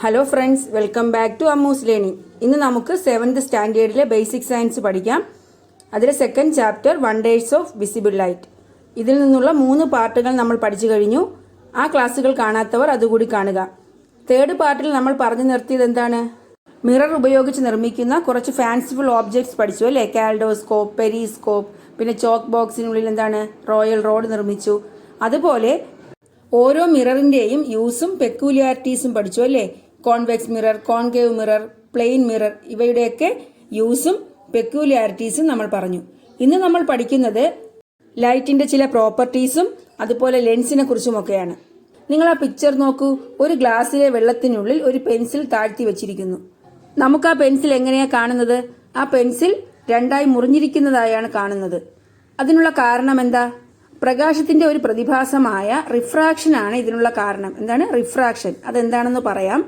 Hello friends, welcome back to Ammu's learning. ഇന്ന് നമുക്ക് 7th സ്റ്റാൻഡേർഡിലെ ബേസിക് സയൻസ് പഠിക്കാം. അതിലെ second chapter wonders of visible light. ഇതിൽ നിന്നുള്ള 3 പാർട്ടുകൾ നമ്മൾ പഠിച്ചു കഴിഞ്ഞു. ആ ക്ലാസ്സുകൾ കാണാത്തവർ അതുകൂടി കാണുക. തേർഡ് പാർട്ടിൽ നമ്മൾ പറഞ്ഞു നിർത്തിയത് എന്താണ്? മിറർ ഉപയോഗിച്ച് നിർമ്മിക്കുന്ന കുറച്ച് ഫാൻസിഫുൾ ഓബ്ജക്ട്സ് പഠിച്ചു അല്ലേ? കാൽഡോസ്കോപ്പ്, പെരിസ്കോപ്പ്, പിന്നെ ചോക്ക് ബോക്സിനുള്ളിൽ എന്താണ് റോയൽ റോഡ് നിർമ്മിച്ചു. അതുപോലെ ഓരോ മിററിന്റെയും യൂസും പെക്യൂലിയാരിറ്റീസും പഠിച്ചു അല്ലേ? Convex mirror, concave mirror, plane mirror, ഇവയുടെയൊക്കെ യൂസും പെക്യൂലിയാരിറ്റീസും നമ്മൾ പറഞ്ഞു. ഇന്ന് നമ്മൾ പഠിക്കുന്നത് ലൈറ്റിന്റെ ചില പ്രോപ്പർട്ടീസും അതുപോലെ ലെൻസിനെ കുറിച്ചുമൊക്കെയാണ്. നിങ്ങൾ ആ പിക്ചർ നോക്കൂ. ഒരു ഗ്ലാസ്സിലെ വെള്ളത്തിനുള്ളിൽ ഒരു പെൻസിൽ താഴ്ത്തി വെച്ചിരിക്കുന്നു. നമുക്ക് ആ പെൻസിൽ എങ്ങനെയാ കാണുന്നത്? ആ പെൻസിൽ രണ്ടായി മുറിഞ്ഞിരിക്കുന്നതായാണ് കാണുന്നത്. അതിനുള്ള കാരണം എന്താ? പ്രകാശത്തിന്റെ ഒരു പ്രതിഭാസമായ റിഫ്രാക്ഷൻ ആണ് ഇതിനുള്ള കാരണം. എന്താണ് റിഫ്രാക്ഷൻ? അതെന്താണെന്ന് പറയാം.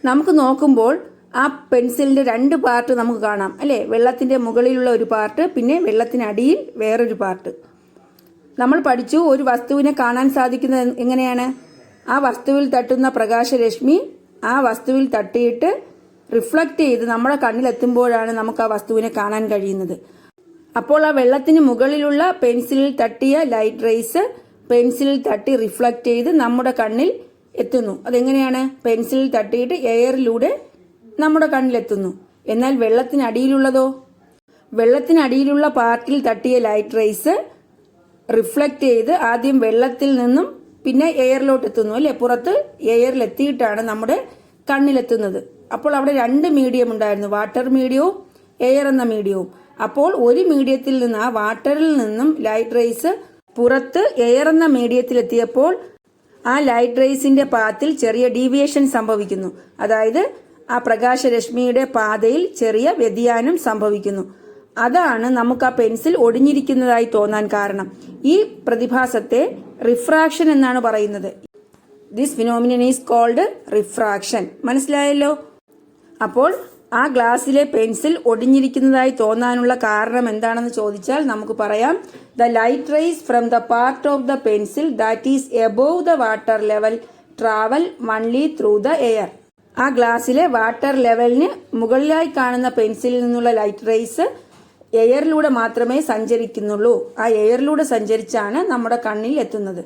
നമുക്ക് നോക്കുമ്പോൾ ആ പെൻസിലിന്റെ 2 പാർട്ട് നമുക്ക് കാണാം അല്ലേ? വെള്ളത്തിന്റെ മുകളിലുള്ള ഒരു പാർട്ട്, പിന്നെ വെള്ളത്തിനടിയിൽ വേറൊരു പാർട്ട്. നമ്മൾ പഠിച്ചു ഒരു വസ്തുവിനെ കാണാൻ സാധിക്കുന്നത് എങ്ങനെയാണ്? ആ വസ്തുവിൽ തട്ടുന്ന പ്രകാശരശ്മി ആ വസ്തുവിൽ തട്ടിയിട്ട് റിഫ്ലക്ട് ചെയ്ത് നമ്മുടെ കണ്ണിലെത്തുമ്പോഴാണ് നമുക്ക് ആ വസ്തുവിനെ കാണാൻ കഴിയുന്നത്. അപ്പോൾ ആ വെള്ളത്തിന് മുകളിലുള്ള പെൻസിലിൽ തട്ടിയ ലൈറ്റ് റേസ് പെൻസിലിൽ തട്ടി റിഫ്ലക്ട് ചെയ്ത് നമ്മുടെ കണ്ണിൽ എത്തുന്നു. അതെങ്ങനെയാണ്? പെൻസിലിൽ തട്ടിയിട്ട് എയറിലൂടെ നമ്മുടെ കണ്ണിലെത്തുന്നു. എന്നാൽ വെള്ളത്തിനടിയിലുള്ളതോ? വെള്ളത്തിനടിയിലുള്ള പാർട്ടിൽ തട്ടിയ ലൈറ്റ് റേസ് റിഫ്ലക്ട് ചെയ്ത് ആദ്യം വെള്ളത്തിൽ നിന്നും പിന്നെ എയറിലോട്ട് എത്തുന്നു അല്ലെ? പുറത്ത് എയറിലെത്തിയിട്ടാണ് നമ്മുടെ കണ്ണിലെത്തുന്നത്. അപ്പോൾ അവിടെ 2 മീഡിയം ഉണ്ടായിരുന്നു, വാട്ടർ മീഡിയവും എയർ എന്ന മീഡിയവും. അപ്പോൾ ഒരു മീഡിയത്തിൽ നിന്ന്, ആ വാട്ടറിൽ നിന്നും ലൈറ്റ് റേസ് പുറത്ത് എയർ എന്ന മീഡിയത്തിലെത്തിയപ്പോൾ ആ ലൈറ്റ് റേസിന്റെ പാത്തിൽ ചെറിയ ഡീവിയേഷൻ സംഭവിക്കുന്നു. അതായത് ആ പ്രകാശരശ്മിയുടെ പാതയിൽ ചെറിയ വ്യതിയാനം സംഭവിക്കുന്നു. അതാണ് നമുക്ക് ആ പെൻസിൽ ഒടിഞ്ഞിരിക്കുന്നതായി തോന്നാൻ കാരണം. ഈ പ്രതിഭാസത്തെ റിഫ്രാക്ഷൻ എന്നാണ് പറയുന്നത്. This phenomenon is called refraction. മനസ്സിലായല്ലോ? അപ്പോൾ ആ ഗ്ലാസ്സിലെ പെൻസിൽ ഒടിഞ്ഞിരിക്കുന്നതായി തോന്നാനുള്ള കാരണം എന്താണെന്ന് ചോദിച്ചാൽ നമുക്ക് പറയാം, the light raise from the part of the pencil that is above the water level travel only through the air. ആ ഗ്ലാസ്സിലെ വാട്ടർ ലെവലിന് മുകളിലായി കാണുന്ന പെൻസിലിൽ നിന്നുള്ള ലൈറ്റ് റേസ് എയറിലൂടെ മാത്രമേ സഞ്ചരിക്കുന്നുള്ളൂ. ആ എയറിലൂടെ സഞ്ചരിച്ചാണ് നമ്മുടെ കണ്ണിൽ എത്തുന്നത്.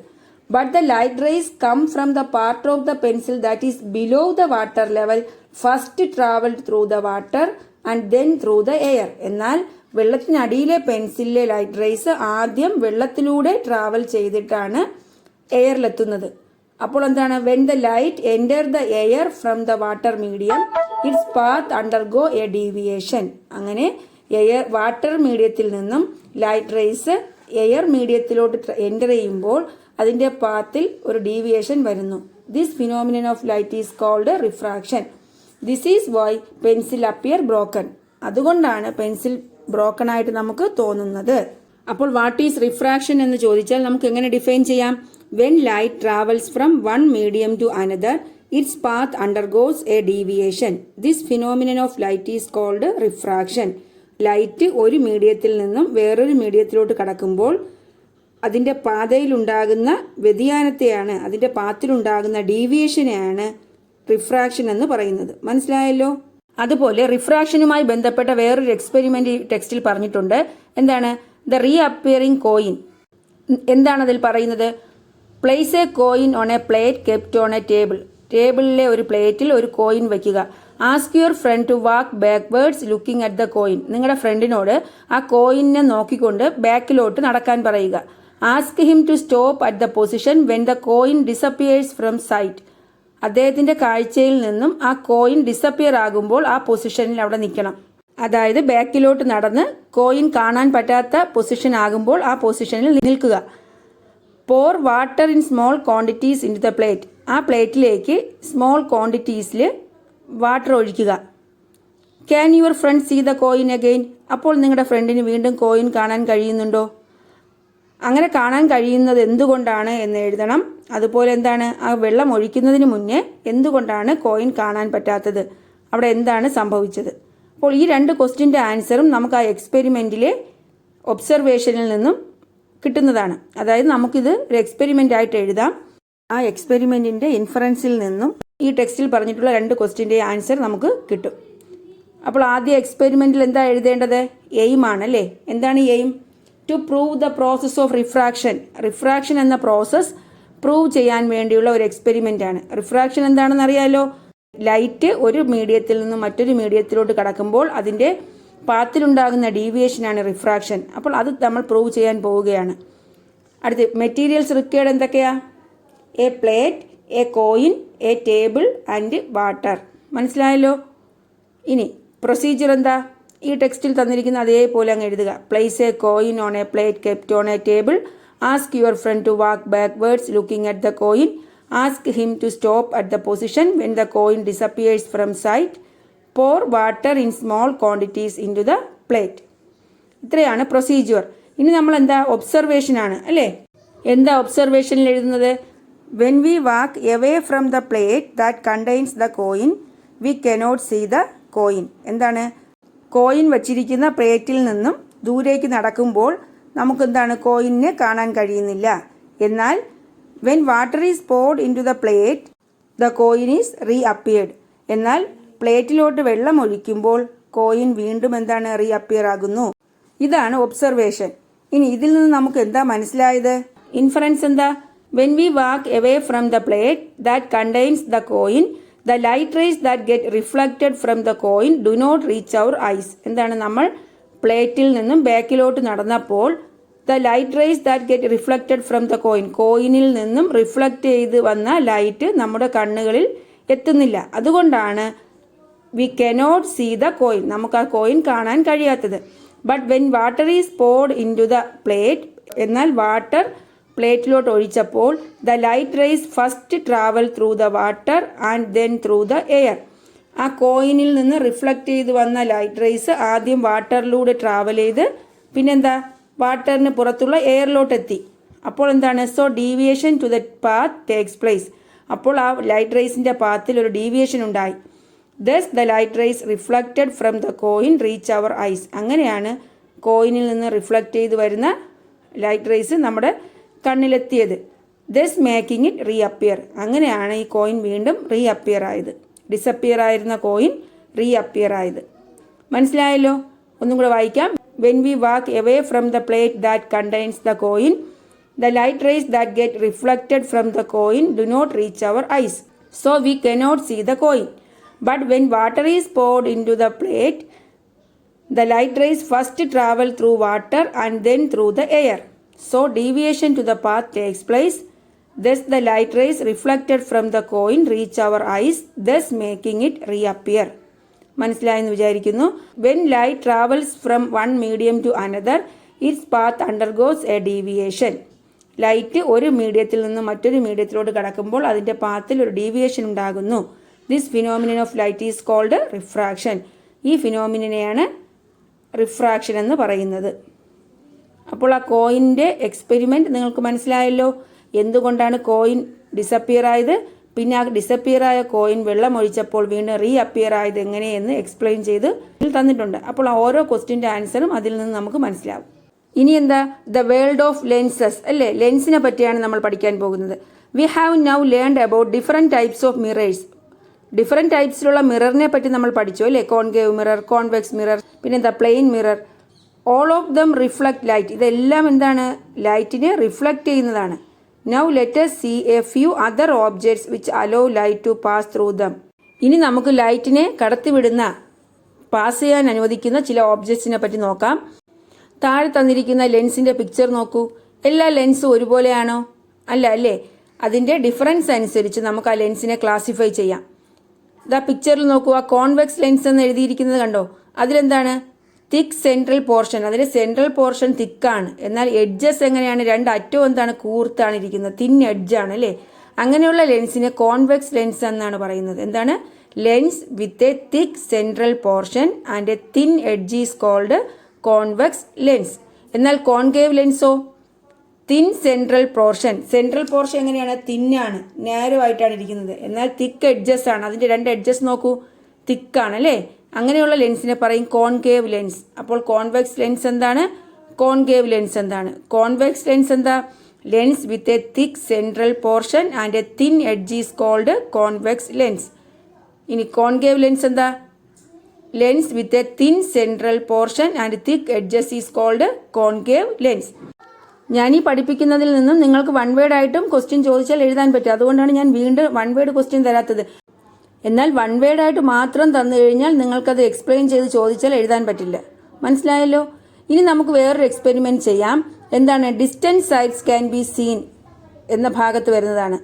But the light rays come from the part of the pencil that is below the water level first travel through the water and then through the air. എന്നാൽ വെള്ളത്തിനടിയിലെ പെൻസിലിലെ ലൈറ്റ് റേസ് ആദ്യം വെള്ളത്തിലൂടെ travel ചെയ്തിട്ടാണ് എയറിലെത്തുന്നത്. അപ്പോൾ എന്താണ്? When the light enter the air from the water medium its path undergo a deviation. അങ്ങനെ water മീഡിയത്തിൽ നിന്നും ലൈറ്റ് റേസ് എയർ മീഡിയത്തിലോട്ട് എൻറ്റർ ചെയ്യുമ്പോൾ അതിന്റെ പാത്തിൽ ഒരു ഡീവിയേഷൻ വരുന്നു. This phenomenon of light is called refraction. This is why pencil appear broken. അതുകൊണ്ടാണ് പെൻസിൽ ബ്രോക്കൺ ആയിട്ട് നമുക്ക് തോന്നുന്നത്. അപ്പോൾ വാട്ട് ഈസ് റിഫ്രാക്ഷൻ എന്ന് ചോദിച്ചാൽ നമുക്ക് എങ്ങനെ ഡിഫൈൻ ചെയ്യാം? When light travels from one medium to another its path undergoes a deviation. This phenomenon of light is called refraction. Light ഒരു മീഡിയത്തിൽ നിന്നും വേറൊരു മീഡിയത്തിലോട്ട് കടക്കുമ്പോൾ അതിന്റെ പാതയിലുണ്ടാകുന്ന വ്യതിയാനത്തെയാണ്, അതിന്റെ പാത്തിലുണ്ടാകുന്ന ഡീവിയേഷനെയാണ് റിഫ്രാക്ഷൻ എന്ന് പറയുന്നത്. മനസ്സിലായല്ലോ? അതുപോലെ റിഫ്രാക്ഷനുമായി ബന്ധപ്പെട്ട വേറൊരു എക്സ്പെരിമെന്റ് ടെക്സ്റ്റിൽ പറഞ്ഞിട്ടുണ്ട്. എന്താണ്? The reappearing coin. എന്താണ് അതിൽ പറയുന്നത്? Place a coin on a plate kept on a table. ടേബിളിലെ ഒരു പ്ലേറ്റിൽ ഒരു കോയിൻ വയ്ക്കുക. Ask your friend to walk backwards looking at the coin. നിങ്ങളുടെ ഫ്രണ്ടിനോട് ആ കോയിനെ നോക്കിക്കൊണ്ട് ബാക്കിലോട്ട് നടക്കാൻ പറയുക. Ask him to stop at the position when the coin disappears from sight. അദ്ദേഹത്തിന്റെ കാഴ്ചയിൽ നിന്നും ആ കോയിൻ ഡിസപ്പിയർ ആകുമ്പോൾ ആ പൊസിഷനിൽ അവിടെ നിൽക്കണം. അതായത് ബാക്കിലോട്ട് നടന്ന് കോയിൻ കാണാൻ പറ്റാത്ത പൊസിഷൻ ആകുമ്പോൾ ആ പൊസിഷനിൽ നിൽക്കുക. Pour water in small quantities in the plate. ആ പ്ലേറ്റിലേക്ക് സ്മോൾ ക്വാണ്ടിറ്റീസിൽ വാട്ടർ ഒഴിക്കുക. Can your friend see the coin again. അപ്പോൾ നിങ്ങളുടെ ഫ്രണ്ടിന് വീണ്ടും കോയിൻ കാണാൻ കഴിയുന്നുണ്ടോ? അങ്ങനെ കാണാൻ കഴിയുന്നത് എന്തുകൊണ്ടാണ് എന്ന് എഴുതണം. അതുപോലെ എന്താണ്? ആ വെള്ളം ഒഴിക്കുന്നതിന് മുന്നേ എന്തുകൊണ്ടാണ് കോയിൻ കാണാൻ പറ്റാത്തത്? അവിടെ എന്താണ് സംഭവിച്ചത്? അപ്പോൾ ഈ 2 ക്വസ്റ്റ്യൻ്റെ ആൻസറും നമുക്ക് ആ എക്സ്പെരിമെന്റിലെ ഒബ്സർവേഷനിൽ നിന്നും കിട്ടുന്നതാണ്. അതായത് നമുക്കിത് ഒരു എക്സ്പെരിമെന്റ് ആയിട്ട് എഴുതാം. ആ എക്സ്പെരിമെന്റിന്റെ ഇൻഫറൻസിൽ നിന്നും ഈ ടെക്സ്റ്റിൽ പറഞ്ഞിട്ടുള്ള 2 ക്വസ്റ്റ്യൻ്റെ ആൻസർ നമുക്ക് കിട്ടും. അപ്പോൾ ആദ്യ എക്സ്പെരിമെൻറ്റിൽ എന്താ എഴുതേണ്ടത്? എയിം ആണ് അല്ലേ? എന്താണ് aim? To prove the process of refraction. Refraction എന്ന പ്രോസസ്സ് പ്രൂവ് ചെയ്യാൻ വേണ്ടിയുള്ള ഒരു എക്സ്പെരിമെൻ്റ് ആണ്. റിഫ്രാക്ഷൻ എന്താണെന്ന് അറിയാലോ? ലൈറ്റ് ഒരു മീഡിയത്തിൽ നിന്നും മറ്റൊരു മീഡിയത്തിലോട്ട് കടക്കുമ്പോൾ അതിൻ്റെ പാത്തിലുണ്ടാകുന്ന ഡീവിയേഷനാണ് റിഫ്രാക്ഷൻ. അപ്പോൾ അത് നമ്മൾ പ്രൂവ് ചെയ്യാൻ പോവുകയാണ്. അടുത്ത് മെറ്റീരിയൽസ് റിക്വയർഡ് എന്തൊക്കെയാ? A plate, A coin, A table and water. മനസ്സിലായല്ലോ? ഇനി പ്രൊസീജിയർ എന്താ? ഈ ടെക്സ്റ്റിൽ തന്നിരിക്കുന്ന അതേപോലെ അങ്ങ് എഴുതുക. Place a coin on a plate kept on a table. Ask your friend to walk backwards looking at the coin. Ask him to stop at the position when the coin disappears from sight. Pour water in small quantities into the plate. ഇത്രയാണ് procedure. ഇനി നമ്മൾ എന്താ? Observation ആണ് അല്ലേ? എന്താ ഒബ്സർവേഷനിൽ എഴുതുന്നത്? When we walk away from the plate that contains the coin we cannot see the coin. എന്താണ്? കോയിൻ വച്ചിരിക്കുന്ന പ്ലേറ്റിൽ നിന്നും ദൂരേക്ക് നടക്കുമ്പോൾ നമുക്കെന്താണ്? കോയിനെ കാണാൻ കഴിയുന്നില്ല. എന്നാൽ when water is poured into the plate the coin is reappeared. എന്നാൽ പ്ലേറ്റിലോട്ട് വെള്ളം ഒഴിക്കുമ്പോൾ കോയിൻ വീണ്ടും എന്താണ്? റീ അപ്പിയർ ആകുന്നു. ഇതാണ് ഒബ്സർവേഷൻ. ഇനി ഇതിൽ നിന്ന് നമുക്ക് എന്താ മനസ്സിലായത്? ഇൻഫറൻസ് എന്താ? When we walk away from the plate that contains the coin the light rays that get reflected from the coin do not reach our eyes. എന്താണ്? നമ്മൾ പ്ലേറ്റിൽ നിന്നും ബാക്കിലോട്ട് നടന്നപ്പോൾ the light rays that get reflected from the coin, കോയിനിൽ നിന്നും reflect ചെയ്ത് വന്ന ലൈറ്റ് നമ്മുടെ കണ്ണുകളിൽ എത്തുന്നില്ല. അതുകൊണ്ടാണ് we cannot see the coin, നമുക്ക് ആ കോയിൻ കാണാൻ കഴിയാത്തത്. But when water is poured into the plate, എന്നാൽ വാട്ടർ പ്ലേറ്റിലോട്ട് ഒഴിച്ചപ്പോൾ the light rays first travel through the water and then through the air. ആ കോയിനിൽ നിന്ന് റിഫ്ലക്റ്റ് ചെയ്ത് വന്ന ലൈറ്റ് റേസ് ആദ്യം വാട്ടറിലൂടെ ട്രാവൽ ചെയ്ത് പിന്നെന്താ? വാട്ടറിന് പുറത്തുള്ള എയറിലോട്ട് എത്തി. അപ്പോൾ എന്താണ്? So deviation to the path takes place. അപ്പോൾ ആ ലൈറ്റ് റേസിൻ്റെ പാത്തിൽ ഒരു ഡീവിയേഷൻ ഉണ്ടായി. Thus the light rays reflected from the coin reach our eyes. അങ്ങനെയാണ് കോയിനിൽ നിന്ന് റിഫ്ലക്റ്റ് ചെയ്ത് വരുന്ന ലൈറ്റ് റേസ് നമ്മുടെ കണ്ണിലെത്തിയത്. Thus making it reappear. അങ്ങനെയാണ് ഈ കോയിൻ വീണ്ടും റീ അപ്പിയർ ആയത്. ഡിസപ്പിയർ ആയിരുന്ന കോയിൻ റീ അപ്പിയർ ആയത്. മനസ്സിലായല്ലോ? ഒന്നും കൂടെ വായിക്കാം. When we walk away from the plate that contains the coin the light rays that get reflected from the coin do not reach our eyes. So we cannot see the coin. But when water is poured into the plate, the light rays first travel through water and then through the air. So deviation to the path takes place. Thus the light rays reflected from the coin reach our eyes, thus making it reappear. മനസ്സിലായെന്ന് വിചാരിക്കുന്നു. When light travels from one medium to another, its path undergoes a deviation. Light ഒരു മീഡിയത്തിൽ നിന്ന് മറ്റൊരു മീഡിയത്തിലോട്ട് കടക്കുമ്പോൾ അതിൻ്റെ പാത്തിൽ ഒരു deviation ഉണ്ടാകുന്നു. This phenomenon of light is called refraction. ഈ ഫിനോമിനെയാണ് റിഫ്രാക്ഷൻ എന്ന് പറയുന്നത്. അപ്പോൾ ആ കോയിൻ്റെ എക്സ്പെരിമെൻറ്റ് നിങ്ങൾക്ക് മനസ്സിലായല്ലോ. എന്തുകൊണ്ടാണ് കോയിൻ ഡിസപ്പിയർ ആയത്, പിന്നെ ആ ഡിസപ്പിയർ ആയ കോയിൻ വെള്ളം ഒഴിച്ചപ്പോൾ വീണ്ടും റീ അപ്പിയർ ആയത് എങ്ങനെയെന്ന് എക്സ്പ്ലെയിൻ ചെയ്ത് തന്നിട്ടുണ്ട്. അപ്പോൾ ആ ഓരോ ക്വസ്റ്റ്യൻ്റെ ആൻസറും അതിൽ നിന്ന് നമുക്ക് മനസ്സിലാവും. ഇനി എന്താ? ദ വേൾഡ് ഓഫ് ലെൻസസ് അല്ലേ? ലെൻസിനെ പറ്റിയാണ് നമ്മൾ പഠിക്കാൻ പോകുന്നത്. We have now learned about different types of mirrors. Different ടൈപ്സിലുള്ള മിററിനെ പറ്റി നമ്മൾ പഠിച്ചു അല്ലേ? കോൺകേവ് മിറർ, കോൺവെക്സ് മിറർ, പിന്നെ എന്താ plane mirror. All of them reflect light. ഇതെല്ലാം എന്താണ്? ലൈറ്റിനെ റിഫ്ലക്റ്റ് ചെയ്യുന്നതാണ്. Now let us see a few other objects which allow light to pass through them. ഇനി നമുക്ക് ലൈറ്റിനെ കടത്തിവിടുന്ന, പാസ് ചെയ്യാൻ അനുവദിക്കുന്ന ചില ഓബ്ജക്ട്സിനെ പറ്റി നോക്കാം. താഴെ തന്നിരിക്കുന്ന ലെൻസിൻ്റെ പിക്ചർ നോക്കൂ. എല്ലാ ലെൻസും ഒരുപോലെയാണോ? അല്ല അല്ലേ? അതിൻ്റെ ഡിഫറൻസ് അനുസരിച്ച് നമുക്ക് ആ ലെൻസിനെ ക്ലാസിഫൈ ചെയ്യാം. ഇതാ പിക്ചറിൽ നോക്കൂ. ആ കോൺവെക്സ് ലെൻസ് എന്ന് എഴുതിയിരിക്കുന്നത് കണ്ടോ? അതിലെന്താണ്? തിക്ക് സെൻട്രൽ പോർഷൻ. അതിൻ്റെ സെൻട്രൽ പോർഷൻ തിക്കാണ്. എന്നാൽ എഡ്ജസ് എങ്ങനെയാണ്? രണ്ട് അറ്റവും എന്താണ്? കൂർത്താണ് ഇരിക്കുന്നത്, തിൻ എഡ്ജാണ് അല്ലേ? അങ്ങനെയുള്ള ലെൻസിനെ കോൺവെക്സ് ലെൻസ് എന്നാണ് പറയുന്നത്. എന്താണ്? Lens with a thick central portion and a thin edge is called convex lens. എന്നാൽ കോൺകേവ് ലെൻസോ? Thin central portion. Central portion എങ്ങനെയാണ്? തിന്നാണ്, നാരോ ആയിട്ടാണ് ഇരിക്കുന്നത്. എന്നാൽ തിക്ക് എഡ്ജസ് ആണ്. അതിൻ്റെ രണ്ട് എഡ്ജസ് നോക്കൂ, തിക്കാണ് അല്ലേ? അങ്ങനെയുള്ള ലെൻസിനെ പറയും കോൺകേവ് ലെൻസ്. അപ്പോൾ കോൺവെക്സ് ലെൻസ് എന്താണ്? കോൺകേവ് ലെൻസ് എന്താണ്? കോൺവെക്സ് ലെൻസ് എന്താ? Lens with a thick central portion and a thin edge is called convex lens. ഇനി കോൺകേവ് ലെൻസ് എന്താ? Lens with a thin central portion and thick edges is called concave lens. ഞാൻ ഈ പഠിപ്പിക്കുന്നതിൽ നിന്നും നിങ്ങൾക്ക് one word ആയിട്ടും question ചോദിച്ചാൽ എഴുതാൻ പറ്റും. അതുകൊണ്ടാണ് ഞാൻ വീണ്ടും വൺ വേർഡ് ക്വസ്റ്റ്യൻ തരാത്തത്. എന്നാൽ വൺ വേർഡ് ആയിട്ട് മാത്രം തന്നു കഴിഞ്ഞാൽ നിങ്ങൾക്കത് എക്സ്പ്ലെയിൻ ചെയ്ത് ചോദിച്ചാൽ എഴുതാൻ പറ്റില്ല. മനസ്സിലായല്ലോ? ഇനി നമുക്ക് വേറൊരു എക്സ്പെരിമെന്റ് ചെയ്യാം. എന്താണ്? Distance sides can be seen എന്ന ഭാഗത്ത് വരുന്നതാണ്.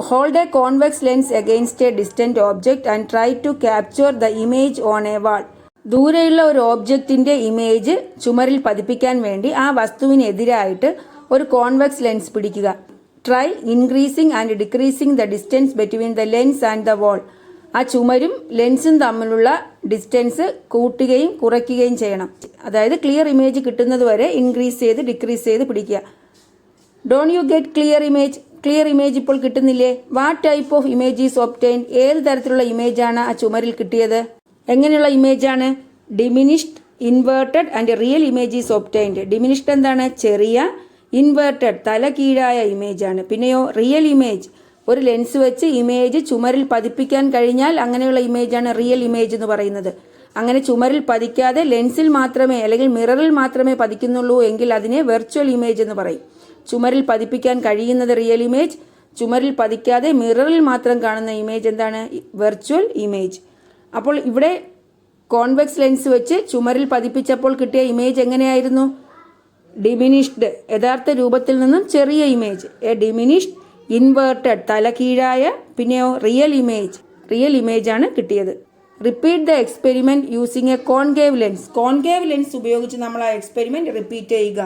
Hold a convex lens against a distant object and try to capture the image on a wall. ദൂരെയുള്ള ഒരു ഓബ്ജക്റ്റിന്റെ ഇമേജ് ചുമരിൽ പതിപ്പിക്കാൻ വേണ്ടി ആ വസ്തുവിനെതിരായിട്ട് ഒരു കോൺവെക്സ് ലെൻസ് പിടിക്കുക. Try increasing and decreasing the distance between the lens and the wall. ആ ചുമരും ലെൻസും തമ്മിലുള്ള distance കൂട്ടുകയും കുറയ്ക്കുകയും ചെയ്യണം. അതായത് ക്ലിയർ ഇമേജ് കിട്ടുന്നത് വരെ ഇൻക്രീസ് ചെയ്ത് ഡിക്രീസ് ചെയ്ത് പിടിക്കുക. Don't you get clear image? Clear image ഇപ്പോൾ കിട്ടുന്നില്ലേ? What type of image is obtained? ഏത് തരത്തിലുള്ള ഇമേജാണ് ആ ചുമരിൽ കിട്ടിയത്? എങ്ങനെയുള്ള ഇമേജാണ്? Diminished, inverted and real image is obtained. Diminished എന്താണ്? ചെറിയ. ഇൻവേർട്ടഡ് തല കീഴായ ഇമേജാണ്. പിന്നെയോ റിയൽ ഇമേജ്, ഒരു ലെൻസ് വെച്ച് ഇമേജ് ചുമരിൽ പതിപ്പിക്കാൻ കഴിഞ്ഞാൽ അങ്ങനെയുള്ള ഇമേജാണ് റിയൽ ഇമേജ് എന്ന് പറയുന്നത്. അങ്ങനെ ചുമരിൽ പതിക്കാതെ ലെൻസിൽ മാത്രമേ അല്ലെങ്കിൽ മിററിൽ മാത്രമേ പതിക്കുന്നുള്ളൂ എങ്കിൽ അതിനെ വെർച്വൽ ഇമേജ് എന്ന് പറയും. ചുമരിൽ പതിപ്പിക്കാൻ കഴിയുന്നത് റിയൽ ഇമേജ്, ചുമരിൽ പതിക്കാതെ മിററിൽ മാത്രം കാണുന്ന ഇമേജ് എന്താണ്? Virtual image. അപ്പോൾ ഇവിടെ കോൺവെക്സ് ലെൻസ് വെച്ച് ചുമരിൽ പതിപ്പിച്ചപ്പോൾ കിട്ടിയ ഇമേജ് എങ്ങനെയായിരുന്നു? ഡിമിനിഷ്ഡ്, യഥാർത്ഥ രൂപത്തിൽ നിന്നും ചെറിയ ഇമേജ്. എ ഡിമിനിഷ്ഡ്, ഇൻവേർട്ടഡ് തല കീഴായ, പിന്നെയോ റിയൽ ഇമേജ് ആണ് കിട്ടിയത്. Repeat the experiment using A concave lens. Concave lens ഉപയോഗിച്ച് നമ്മൾ ആ എക്സ്പെരിമെന്റ് റിപ്പീറ്റ് ചെയ്യുക.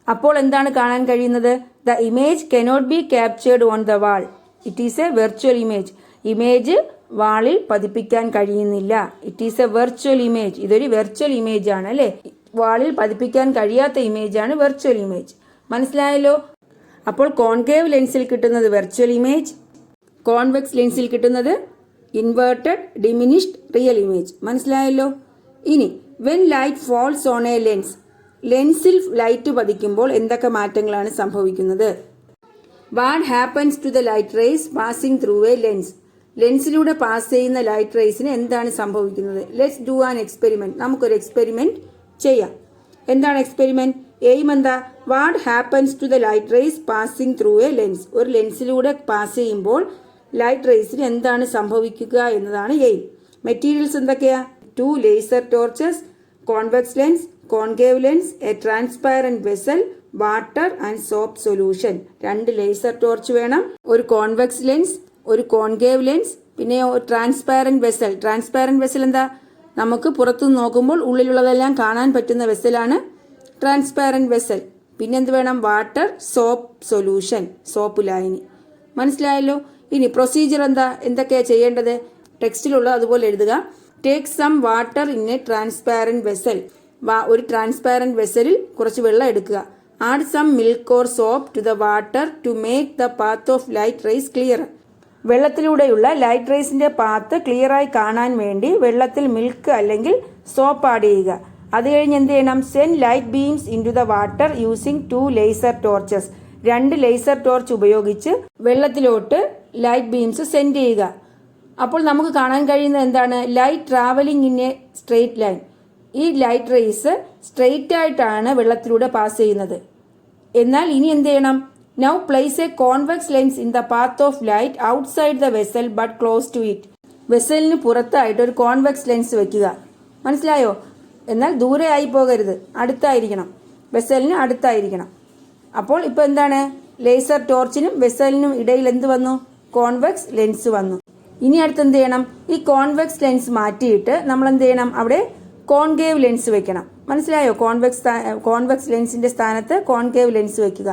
അപ്പോൾ എന്താണ് കാണാൻ കഴിയുന്നത്? The image cannot be captured on the wall. It is a virtual image. Image വാളിൽ പതിപ്പിക്കാൻ കഴിയുന്നില്ല. It is a virtual image. ഇതൊരു വെർച്വൽ ഇമേജ് ആണ് അല്ലേ? വാളിൽ പതിപ്പിക്കാൻ കഴിയാത്ത ഇമേജ് ആണ് വെർച്വൽ ഇമേജ്. മനസ്സിലായല്ലോ? അപ്പോൾ കോൺകേവ് ലെൻസിൽ കിട്ടുന്നത് വെർച്വൽ ഇമേജ്, കോൺവെക്സ് ലെൻസിൽ കിട്ടുന്നത് ഇൻവേർട്ടഡ്, ഡിമിനിഷ്ഡ്, റിയൽ ഇമേജ്. മനസ്സിലായല്ലോ? ഇനി when light falls on a lens, ലെൻസിൽ ലൈറ്റ് പതിക്കുമ്പോൾ എന്തൊക്കെ മാറ്റങ്ങളാണ് സംഭവിക്കുന്നത്? What happens to the light rays passing through a lens. ലെൻസിലൂടെ പാസ് ചെയ്യുന്ന ലൈറ്റ് റേസിന് എന്താണ് സംഭവിക്കുന്നത്? Let's do an experiment. നമുക്കൊരു എക്സ്പെരിമെന്റ് ചെയ്യാം. എന്താണ് എക്സ്പെരിമെന്റ്? എയിം എന്താ? What happens to the light rays passing through a lens. ഒരു ലെൻസിലൂടെ പാസ് ചെയ്യുമ്പോൾ ലൈറ്റ് റേസിന് എന്താണ് സംഭവിക്കുക എന്നതാണ് എയിം. മെറ്റീരിയൽസ് എന്തൊക്കെയാ? 2 laser torches, convex lens, concave lens, A transparent vessel, water and soap solution. 2 laser torch വേണം, ഒരു കോൺവെക്സ് ലെൻസ്, ഒരു കോൺകേവ് ലെൻസ്, പിന്നെ ട്രാൻസ്പാരന്റ് വെസൽ. ട്രാൻസ്പാരന്റ് വെസൽ എന്താ? നമുക്ക് പുറത്തുനിന്ന് നോക്കുമ്പോൾ ഉള്ളിലുള്ളതെല്ലാം കാണാൻ പറ്റുന്ന വെസലാണ് ട്രാൻസ്പാരന്റ് വെസൽ. പിന്നെന്ത് വേണം? വാട്ടർ, സോപ്പ് സൊല്യൂഷൻ, സോപ്പ് ലായനി. മനസ്സിലായല്ലോ? ഇനി പ്രൊസീജിയർ എന്താ? എന്തൊക്കെയാ ചെയ്യേണ്ടത്? ടെക്സ്റ്റിലുള്ള അതുപോലെ എഴുതുക. Take some water in a transparent vessel. ഒരു ട്രാൻസ്പാരന്റ് വെസലിൽ കുറച്ച് വെള്ളം എടുക്കുക. Add some milk or soap to the water to make the path of light rays clear. വെള്ളത്തിലൂടെയുള്ള ലൈറ്റ് റേസിന്റെ പാത്ത് ക്ലിയറായി കാണാൻ വേണ്ടി വെള്ളത്തിൽ മിൽക്ക് അല്ലെങ്കിൽ സോപ്പ് ആഡ് ചെയ്യുക. അത് കഴിഞ്ഞ് എന്ത് ചെയ്യണം? Send light beams into the water using 2 laser torches. 2 laser torch ഉപയോഗിച്ച് വെള്ളത്തിലോട്ട് ലൈറ്റ് ബീംസ് സെൻഡ് ചെയ്യുക. അപ്പോൾ നമുക്ക് കാണാൻ കഴിയുന്നത് എന്താണ്? Light travelling in a straight line. ഈ ലൈറ്റ് റേസ് സ്ട്രെയിറ്റ് ആയിട്ടാണ് വെള്ളത്തിലൂടെ പാസ് ചെയ്യുന്നത്. എന്നാൽ ഇനി എന്ത് ചെയ്യണം? Now place a convex lens in the path of light outside the vessel but close to it. വെസലിന് പുറത്തായിട്ട് ഒരു കോൺവെക്സ് ലെൻസ് വെക്കുക. മനസ്സിലായോ? എന്നാൽ ദൂരെ ആയി പോകരുത്, അടുത്തായിരിക്കണം, വെസലിന് അടുത്തായിരിക്കണം. അപ്പോൾ ഇപ്പോൾ എന്താണ്? ലേസർ ടോർച്ചിനും വെസലിനും ഇടയിൽ എന്ത് വന്നു? കോൺവെക്സ് ലെൻസ് വന്നു. ഇനി അടുത്ത് എന്ത് ചെയ്യണം? ഈ കോൺവെക്സ് ലെൻസ് മാറ്റിയിട്ട് നമ്മൾ എന്ത് ചെയ്യണം? അവിടെ കോൺകേവ് ലെൻസ് വെക്കണം. മനസ്സിലായോ? കോൺവെക്സ് ലെൻസിന്റെ സ്ഥാനത്ത് കോൺകേവ് ലെൻസ് വെക്കുക.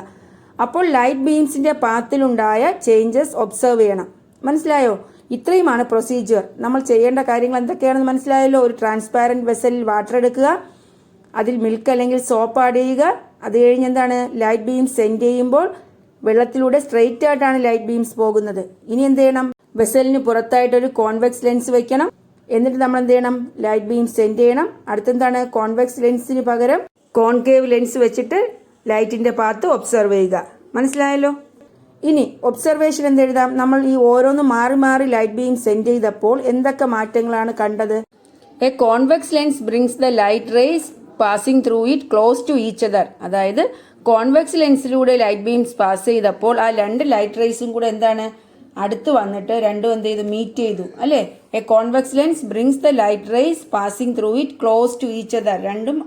അപ്പോൾ ലൈറ്റ് ബീംസിന്റെ പാത്തിലുണ്ടായ ചേഞ്ചസ് ഒബ്സർവ് ചെയ്യണം. മനസ്സിലായോ? ഇത്രയുമാണ് പ്രൊസീജിയർ. നമ്മൾ ചെയ്യേണ്ട കാര്യങ്ങൾ എന്തൊക്കെയാണെന്ന് മനസ്സിലായല്ലോ? ഒരു ട്രാൻസ്പാരന്റ് വെസലിൽ വാട്ടർ എടുക്കുക, അതിൽ മിൽക്ക് അല്ലെങ്കിൽ സോപ്പ് ആഡ് ചെയ്യുക. അത് കഴിഞ്ഞ് എന്താണ്? ലൈറ്റ് ബീംസ് സെൻഡ് ചെയ്യുമ്പോൾ വെള്ളത്തിലൂടെ സ്ട്രെയിറ്റ് ആയിട്ടാണ് ലൈറ്റ് ബീംസ് പോകുന്നത്. ഇനി എന്ത് ചെയ്യണം? വെസലിന് പുറത്തായിട്ടൊരു കോൺവെക്സ് ലെൻസ് വെക്കണം. എന്നിട്ട് നമ്മൾ എന്ത് ചെയ്യണം? ലൈറ്റ് ബീംസ് സെൻഡ് ചെയ്യണം. അടുത്തെന്താണ്? കോൺവെക്സ് ലെൻസിന് പകരം കോൺകേവ് ലെൻസ് വെച്ചിട്ട് ലൈറ്റിന്റെ പാത്ത് ഒബ്സർവ് ചെയ്യുക. മനസ്സിലായല്ലോ? ഇനി ഒബ്സർവേഷൻ എന്തെഴുതാം? നമ്മൾ ഈ ഓരോന്ന് മാറി മാറി ലൈറ്റ് ബീം സെൻഡ് ചെയ്തപ്പോൾ എന്തൊക്കെ മാറ്റങ്ങളാണ് കണ്ടത്? A convex lens brings the light rays passing through it close to each other. അതായത് കോൺവെക്സ് ലെൻസിലൂടെ ലൈറ്റ് ബീംസ് പാസ് ചെയ്തപ്പോൾ ആ രണ്ട് ലൈറ്റ് റേസും കൂടെ എന്താണ്, അടുത്ത് വന്നിട്ട് രണ്ടും എന്ത് ചെയ്തു, മീറ്റ് ചെയ്തു അല്ലേ? A convex lens brings the light rays passing through it close to each other. രണ്ടും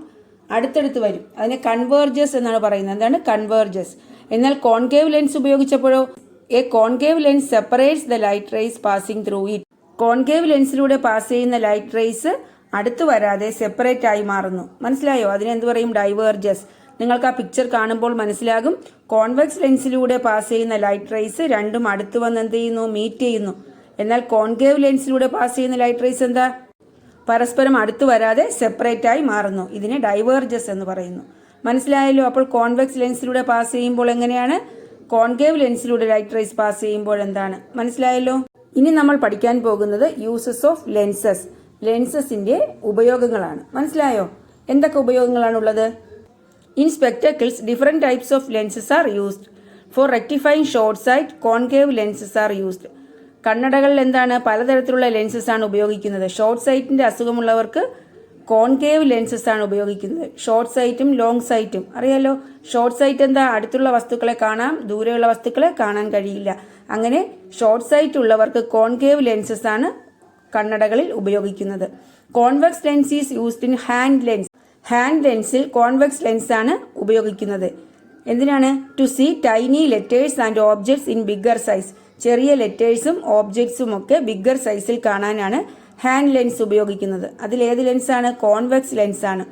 അടുത്തടുത്ത് വരും. അതിനെ കൺവേർജസ് എന്നാണ് പറയുന്നത്. എന്താണ് കൺവേർജസ്? എന്നാൽ കോൺകേവ് ലെൻസ് ഉപയോഗിച്ചപ്പോഴോ a concave lens separates the light rays passing through it. Concave ലെൻസിലൂടെ പാസ് ചെയ്യുന്ന ലൈറ്റ് റേസ് അടുത്ത് വരാതെ സെപ്പറേറ്റ് ആയി മാറുന്നു. മനസ്സിലായോ? അതിനെന്ത് പറയും? ഡൈവേർജസ്. നിങ്ങൾക്ക് ആ പിക്ചർ കാണുമ്പോൾ മനസ്സിലാകും. കോൺവെക്സ് ലെൻസിലൂടെ പാസ് ചെയ്യുന്ന ലൈറ്റ് റേസ് രണ്ടും അടുത്ത് വന്ന് എന്ത് ചെയ്യുന്നു, മീറ്റ് ചെയ്യുന്നു. എന്നാൽ കോൺകേവ് ലെൻസിലൂടെ പാസ് ചെയ്യുന്ന ലൈറ്റ് റേസ് എന്താ, പരസ്പരം അടുത്ത് വരാതെ സെപ്പറേറ്റ് ആയി മാറുന്നു. ഇതിനെ ഡൈവേർജസ് എന്ന് പറയുന്നു. മനസ്സിലായല്ലോ? അപ്പോൾ കോൺവെക്സ് ലെൻസിലൂടെ പാസ് ചെയ്യുമ്പോൾ എങ്ങനെയാണ്, കോൺകേവ് ലെൻസിലൂടെ ലൈറ്റ് റേസ് പാസ് ചെയ്യുമ്പോൾ എന്താണ്? മനസ്സിലായല്ലോ? ഇനി നമ്മൾ പഠിക്കാൻ പോകുന്നത് യൂസസ് ഓഫ് ലെൻസസ്. ലെൻസസിന്റെ ഉപയോഗങ്ങളാണ്. മനസ്സിലായോ? എന്തൊക്കെ ഉപയോഗങ്ങളാണുള്ളത്? In spectacles, different types of lenses are used. For rectifying short sight, concave lenses are used. കണ്ണടകളിൽ എന്താണ്, പലതരത്തിലുള്ള ലെൻസസ് ആണ് ഉപയോഗിക്കുന്നത്. ഷോർട്ട് സൈറ്റിന്റെ അസുഖമുള്ളവർക്ക് കോൺകേവ് ലെൻസസ് ആണ് ഉപയോഗിക്കുന്നത്. ഷോർട്ട് സൈറ്റും ലോങ് സൈറ്റും അറിയാലോ. ഷോർട്ട് സൈറ്റ് എന്താ, അടുത്തുള്ള വസ്തുക്കളെ കാണാം, ദൂരെയുള്ള വസ്തുക്കളെ കാണാൻ കഴിയില്ല. അങ്ങനെ ഷോർട്ട് സൈറ്റ് ഉള്ളവർക്ക് കോൺകേവ് ലെൻസസ് ആണ് കണ്ണടകളിൽ ഉപയോഗിക്കുന്നത്. Convex lens is used in hand lens. Hand ലെൻസിൽ കോൺവെക്സ് ലെൻസ് ആണ് ഉപയോഗിക്കുന്നത്. എന്തിനാണ്? To see tiny letters and objects in bigger size. ചെറിയ ലെറ്റേഴ്സും ഓബ്ജക്ട്സും ഒക്കെ ബിഗ്ഗർ സൈസിൽ കാണാനാണ് ഹാൻഡ് ലെൻസ് ഉപയോഗിക്കുന്നത്. അതിലേത് ലെൻസാണ്? കോൺവെക്സ് ലെൻസ് ആണ്.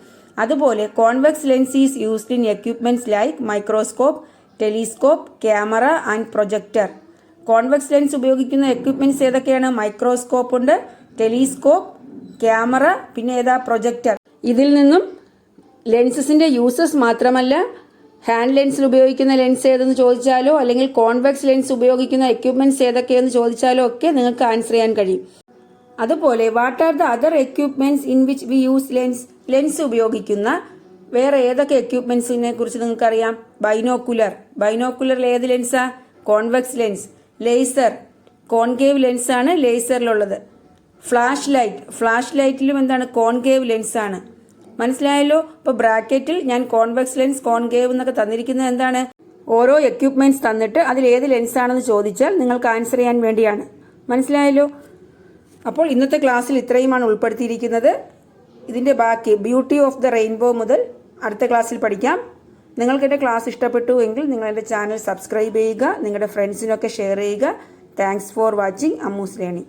അതുപോലെ convex lens is used in equipments like microscope, telescope, camera and projector. Convex lens ഉപയോഗിക്കുന്ന എക്യുപ്മെന്റ്സ് ഏതൊക്കെയാണ്? മൈക്രോസ്കോപ്പ് ഉണ്ട്, ടെലിസ്കോപ്പ്, ക്യാമറ, പിന്നെ ഏതാ? പ്രൊജക്ടർ. ഇതിൽ നിന്നും ലെൻസസിന്റെ യൂസസ് മാത്രമല്ല, ഹാൻഡ് ലെൻസിൽ ഉപയോഗിക്കുന്ന ലെൻസ് ഏതെന്ന് ചോദിച്ചാലോ അല്ലെങ്കിൽ കോൺവെക്സ് ലെൻസ് ഉപയോഗിക്കുന്ന എക്യുപ്മെന്റ്സ് ഏതൊക്കെയെന്ന് ചോദിച്ചാലോ ഒക്കെ നിങ്ങൾക്ക് ആൻസർ ചെയ്യാൻ കഴിയും. അതുപോലെ what are the other equipments in which we use lens. Lens ഉപയോഗിക്കുന്ന വേറെ ഏതൊക്കെ എക്യുപ്മെന്റ്സിനെ കുറിച്ച് നിങ്ങൾക്കറിയാം? ബൈനോക്കുലർ. ബൈനോക്കുലറിൽ ഏത് ലെൻസാ? Convex lens. Laser, concave lens ആണ് ലേസറിലുള്ളത്. ഫ്ലാഷ് ലൈറ്റ്, ഫ്ലാഷ് ലൈറ്റിലും എന്താണ്? കോൺകേവ് ലെൻസ് ആണ്. മനസ്സിലായല്ലോ? ഇപ്പോൾ ബ്രാക്കറ്റിൽ ഞാൻ കോൺവെക്സ് ലെൻസ്, കോൺകേവ് എന്നൊക്കെ തന്നിരിക്കുന്നത് എന്താണ്? ഓരോ എക്യുപ്മെന്റ്സ് തന്നിട്ട് അതിൽ ഏത് ലെൻസ് ആണെന്ന് ചോദിച്ചാൽ നിങ്ങൾക്ക് ആൻസർ ചെയ്യാൻ വേണ്ടിയാണ്. മനസ്സിലായല്ലോ? അപ്പോൾ ഇന്നത്തെ ക്ലാസ്സിൽ ഇത്രയുമാണ് ഉൾപ്പെടുത്തിയിരിക്കുന്നത്. ഇതിന്റെ ബാക്കി ബ്യൂട്ടി ഓഫ് ദ റെയിൻബോ മുതൽ അടുത്ത ക്ലാസ്സിൽ പഠിക്കാം. നിങ്ങൾക്ക് എൻ്റെ ക്ലാസ് ഇഷ്ടപ്പെട്ടു എങ്കിൽ നിങ്ങൾ എൻ്റെ ചാനൽ സബ്സ്ക്രൈബ് ചെയ്യുക, നിങ്ങളുടെ ഫ്രണ്ട്സിനൊക്കെ ഷെയർ ചെയ്യുക. Thanks for watching Ammu's learning.